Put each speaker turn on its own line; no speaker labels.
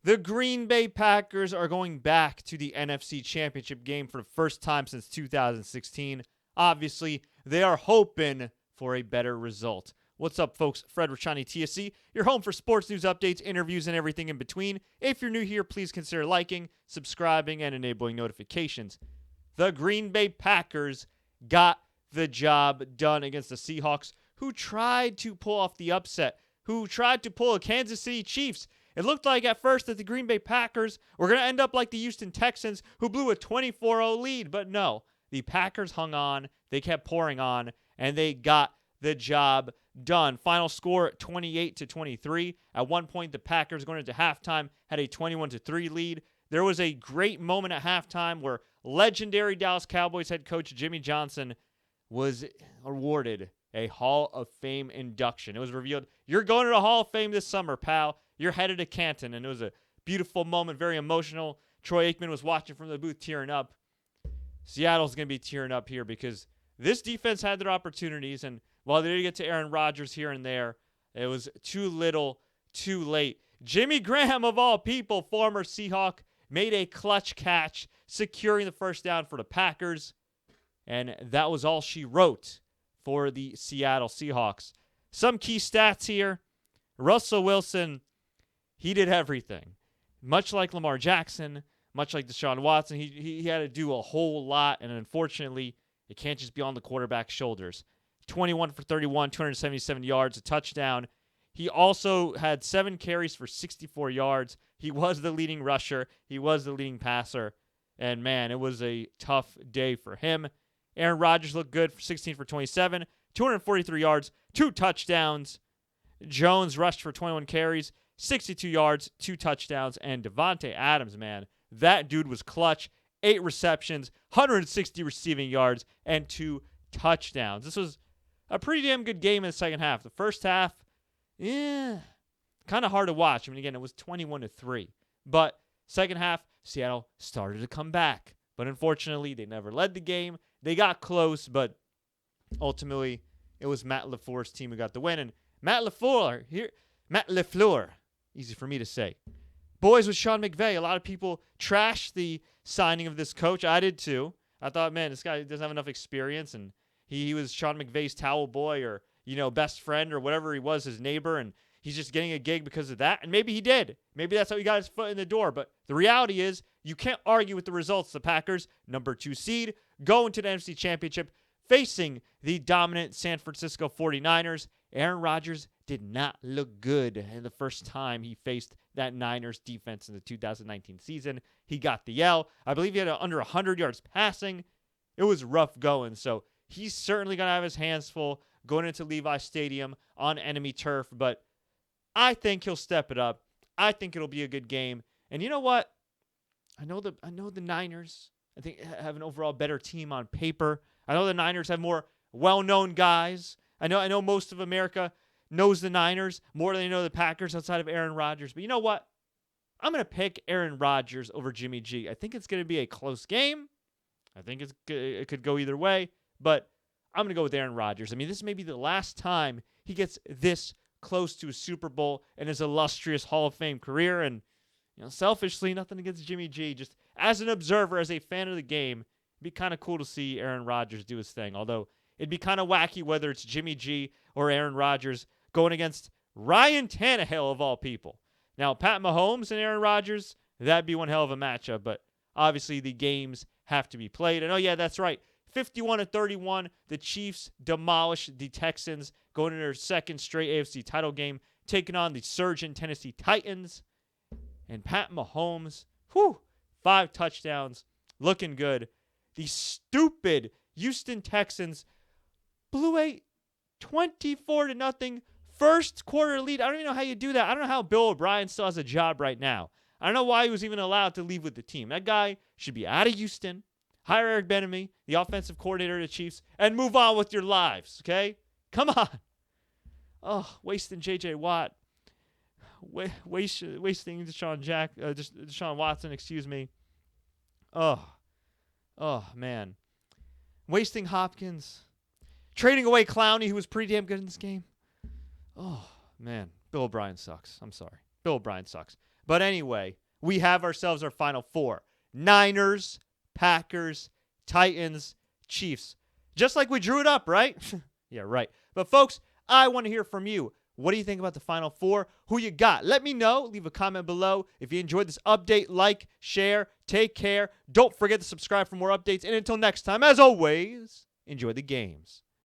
The Green Bay Packers are going back to the NFC Championship game for the first time since 2016. Obviously, they are hoping for a better result. What's up, folks? Fred Richani, TSC, your home for sports news updates, interviews, and everything in between. If you're new here, please consider liking, subscribing, and enabling notifications. The Green Bay Packers got the job done against the Seahawks, who tried to pull off the upset, who tried to pull a Kansas City Chiefs. It looked like at first that the Green Bay Packers were going to end up like the Houston Texans, who blew a 24-0 lead. But no, the Packers hung on, they kept pouring on, and they got the job done. Final score 28-23. At one point, the Packers going into halftime had a 21-3 lead. There was a great moment at halftime where legendary Dallas Cowboys head coach Jimmy Johnson was awarded a Hall of Fame induction. It was revealed, you're going to the Hall of Fame this summer, pal. You're headed to Canton. And it was a beautiful moment, very emotional. Troy Aikman was watching from the booth, tearing up. Seattle's going to be tearing up here because this defense had their opportunities, and while they did get to Aaron Rodgers here and there, it was too little, too late. Jimmy Graham, of all people, former Seahawk, made a clutch catch, securing the first down for the Packers, and that was all she wrote for the Seattle Seahawks. Some key stats here. Russell Wilson, he did everything. Much like Lamar Jackson, much like Deshaun Watson, he had to do a whole lot, and unfortunately, it can't just be on the quarterback's shoulders. 21 for 31, 277 yards, a touchdown. He also had 7 carries for 64 yards. He was the leading rusher. He was the leading passer. And, man, it was a tough day for him. Aaron Rodgers looked good for 16 for 27, 243 yards, 2 touchdowns. Jones rushed for 21 carries, 62 yards, 2 touchdowns. And Devontae Adams, man, that dude was clutch. 8 receptions, 160 receiving yards, and 2 touchdowns. This was a pretty damn good game in the second half. The first half, kind of hard to watch. I mean, again, it was 21-3. But second half, Seattle started to come back. But unfortunately, they never led the game. They got close, but ultimately, it was Matt LaFleur's team who got the win. And Matt LaFleur, easy for me to say. Boys with Sean McVay, a lot of people trashed the signing of this coach. I did too. I thought, man, this guy doesn't have enough experience, and he was Sean McVay's towel boy or, best friend or whatever he was, his neighbor, and he's just getting a gig because of that. And maybe he did. Maybe that's how he got his foot in the door. But the reality is, you can't argue with the results. The Packers, number 2 seed, go into the NFC Championship, facing the dominant San Francisco 49ers. Aaron Rodgers did not look good in the first time he faced that Niners defense in the 2019 season. He got the L. I believe he had under 100 yards passing. It was rough going. So he's certainly going to have his hands full going into Levi Stadium on enemy turf. But I think he'll step it up. I think it'll be a good game. And you know what? I know the Niners, I think, have an overall better team on paper. I know the Niners have more well-known guys. I know most of America knows the Niners more than they know the Packers outside of Aaron Rodgers. But you know what? I'm going to pick Aaron Rodgers over Jimmy G. I think it's going to be a close game. I think it could go either way. But I'm going to go with Aaron Rodgers. I mean, this may be the last time he gets this close to a Super Bowl in his illustrious Hall of Fame career. And, selfishly, nothing against Jimmy G. Just as an observer, as a fan of the game, it'd be kind of cool to see Aaron Rodgers do his thing. Although it'd be kind of wacky whether it's Jimmy G or Aaron Rodgers going against Ryan Tannehill, of all people. Now, Pat Mahomes and Aaron Rodgers, that'd be one hell of a matchup, but obviously the games have to be played. And, oh, yeah, that's right. 51-31, the Chiefs demolished the Texans, going into their second straight AFC title game, taking on the surging Tennessee Titans. And Pat Mahomes, 5 touchdowns, looking good. The stupid Houston Texans blew a 24-0 first quarter lead. I don't even know how you do that. I don't know how Bill O'Brien still has a job right now. I don't know why he was even allowed to leave with the team. That guy should be out of Houston, hire Eric Bieniemy, the offensive coordinator of the Chiefs, and move on with your lives, okay? Come on. Oh, wasting J.J. Watt. Wasting Deshaun Watson, excuse me. Oh, man. Wasting Hopkins. Trading away Clowney, who was pretty damn good in this game. Oh, man. Bill O'Brien sucks. I'm sorry. Bill O'Brien sucks. But anyway, we have ourselves our Final Four. Niners, Packers, Titans, Chiefs. Just like we drew it up, right? Yeah, right. But folks, I want to hear from you. What do you think about the Final Four? Who you got? Let me know. Leave a comment below. If you enjoyed this update, like, share, take care. Don't forget to subscribe for more updates. And until next time, as always, enjoy the games.